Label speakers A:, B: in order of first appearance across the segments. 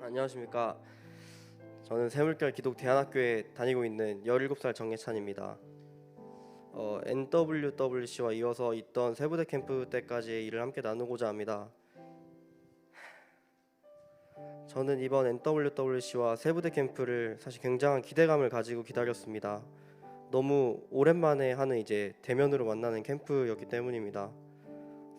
A: 안녕하십니까. 저는 새물결 기독대안학교에 다니고 있는 17살 정예찬입니다. NWWC와 이어서 있던 세부대 캠프 때까지의 일을 함께 나누고자 합니다. 저는 이번 NWWC와 세부대 캠프를 사실 굉장한 기대감을 가지고 기다렸습니다. 너무 오랜만에 하는 이제 대면으로 만나는 캠프였기 때문입니다.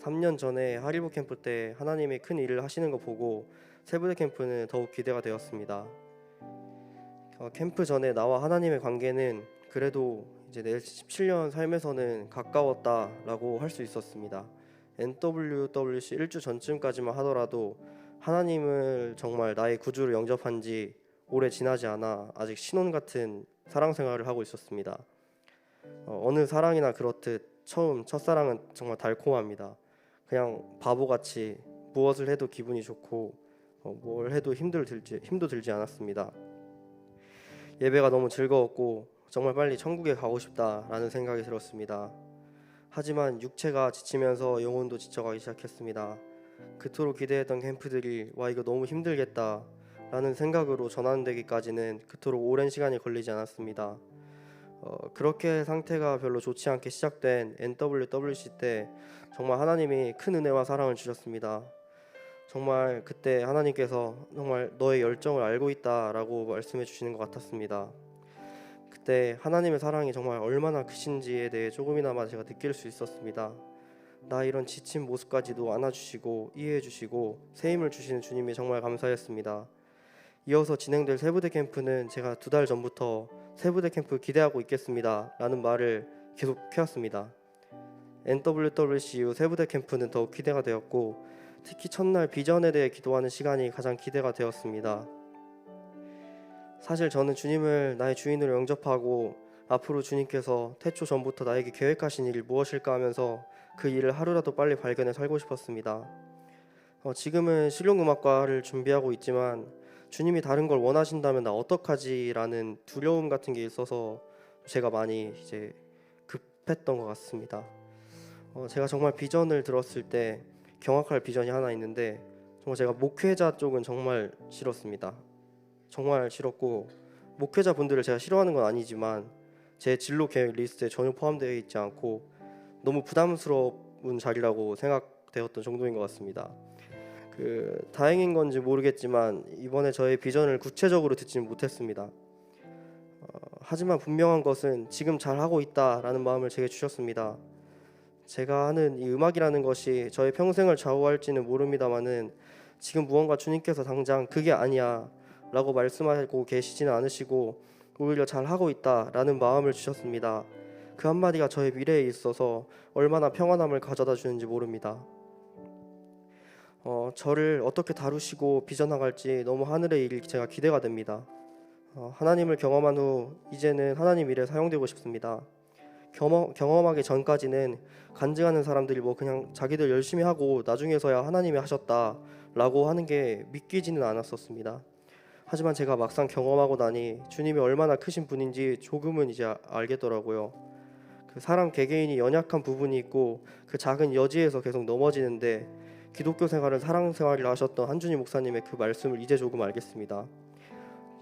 A: 3년 전에 하리보 캠프 때 하나님이 큰 일을 하시는 거 보고 세부대 캠프는 더욱 기대가 되었습니다. 캠프 전에 나와 하나님의 관계는 그래도 이제 내 17년 삶에서는 가까웠다라고 할 수 있었습니다. NWWC 1주 전쯤까지만 하더라도 하나님을 정말 나의 구주로 영접한 지 오래 지나지 않아 아직 신혼 같은 사랑 생활을 하고 있었습니다. 어느 사랑이나 그렇듯 처음 첫사랑은 정말 달콤합니다. 그냥 바보같이 무엇을 해도 기분이 좋고 뭘 해도 힘도 들지 않았습니다. 예배가 너무 즐거웠고 정말 빨리 천국에 가고 싶다라는 생각이 들었습니다. 하지만 육체가 지치면서 영혼도 지쳐가기 시작했습니다. 그토록 기대했던 캠프들이 와 이거 너무 힘들겠다라는 생각으로 전환되기까지는 그토록 오랜 시간이 걸리지 않았습니다. 그렇게 상태가 별로 좋지 않게 시작된 NWWC 때 정말 하나님이 큰 은혜와 사랑을 주셨습니다. 정말 그때 하나님께서 정말 너의 열정을 알고 있다라고 말씀해 주시는 것 같았습니다. 그때 하나님의 사랑이 정말 얼마나 크신지에 대해 조금이나마 제가 느낄 수 있었습니다. 나 이런 지친 모습까지도 안아주시고 이해해 주시고 새 힘을 주시는 주님이 정말 감사했습니다. 이어서 진행될 세부대 캠프는 제가 2달 전부터 세부대 캠프 기대하고 있겠습니다 라는 말을 계속 해왔습니다. NWWC 이후 세부대 캠프는 더욱 기대가 되었고 특히 첫날 비전에 대해 기도하는 시간이 가장 기대가 되었습니다. 사실 저는 주님을 나의 주인으로 영접하고 앞으로 주님께서 태초 전부터 나에게 계획하신 일이 무엇일까 하면서 그 일을 하루라도 빨리 발견해 살고 싶었습니다. 지금은 실용음악과를 준비하고 있지만 주님이 다른 걸 원하신다면 나 어떡하지? 라는 두려움 같은 게 있어서 제가 많이 이제 급했던 것 같습니다. 제가 정말 비전을 들었을 때 경악할 비전이 하나 있는데 정말 제가 목회자 쪽은 정말 싫었습니다. 정말 싫었고 목회자 분들을 제가 싫어하는 건 아니지만 제 진로 계획 리스트에 전혀 포함되어 있지 않고 너무 부담스러운 자리라고 생각되었던 정도인 것 같습니다. 다행인 건지 모르겠지만 이번에 저의 비전을 구체적으로 듣지는 못했습니다. 하지만 분명한 것은 지금 잘하고 있다라는 마음을 제게 주셨습니다. 제가 하는 이 음악이라는 것이 저의 평생을 좌우할지는 모릅니다만은 지금 무언가 주님께서 당장 그게 아니야 라고 말씀하고 계시지는 않으시고 오히려 잘하고 있다라는 마음을 주셨습니다. 그 한마디가 저의 미래에 있어서 얼마나 평안함을 가져다 주는지 모릅니다. 저를 어떻게 다루시고 빚어나갈지 너무 하늘의 일이 제가 기대가 됩니다. 하나님을 경험한 후 이제는 하나님 일에 사용되고 싶습니다. 경험하기 전까지는 간증하는 사람들이 뭐 그냥 자기들 열심히 하고 나중에서야 하나님이 하셨다라고 하는 게 믿기지는 않았었습니다. 하지만 제가 막상 경험하고 나니 주님이 얼마나 크신 분인지 조금은 이제 알겠더라고요. 그 사람 개개인이 연약한 부분이 있고 그 작은 여지에서 계속 넘어지는데 기독교 생활을 사랑 생활을 하셨던 한준희 목사님의 그 말씀을 이제 조금 알겠습니다.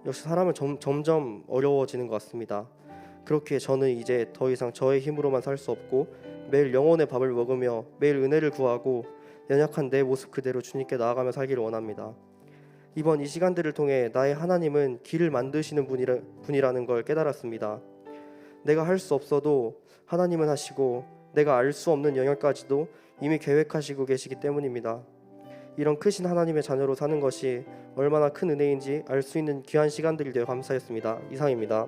A: 역시 사람은 점점 어려워지는 것 같습니다. 그렇게 저는 이제 더 이상 저의 힘으로만 살 수 없고 매일 영혼의 밥을 먹으며 매일 은혜를 구하고 연약한 내 모습 그대로 주님께 나아가며 살기를 원합니다. 이번 이 시간들을 통해 나의 하나님은 길을 만드시는 분이라는 걸 깨달았습니다. 내가 할 수 없어도 하나님은 하시고 내가 알 수 없는 영역까지도 이미 계획하시고 계시기 때문입니다. 이런 크신 하나님의 자녀로 사는 것이 얼마나 큰 은혜인지 알 수 있는 귀한 시간들이 되어 감사했습니다. 이상입니다.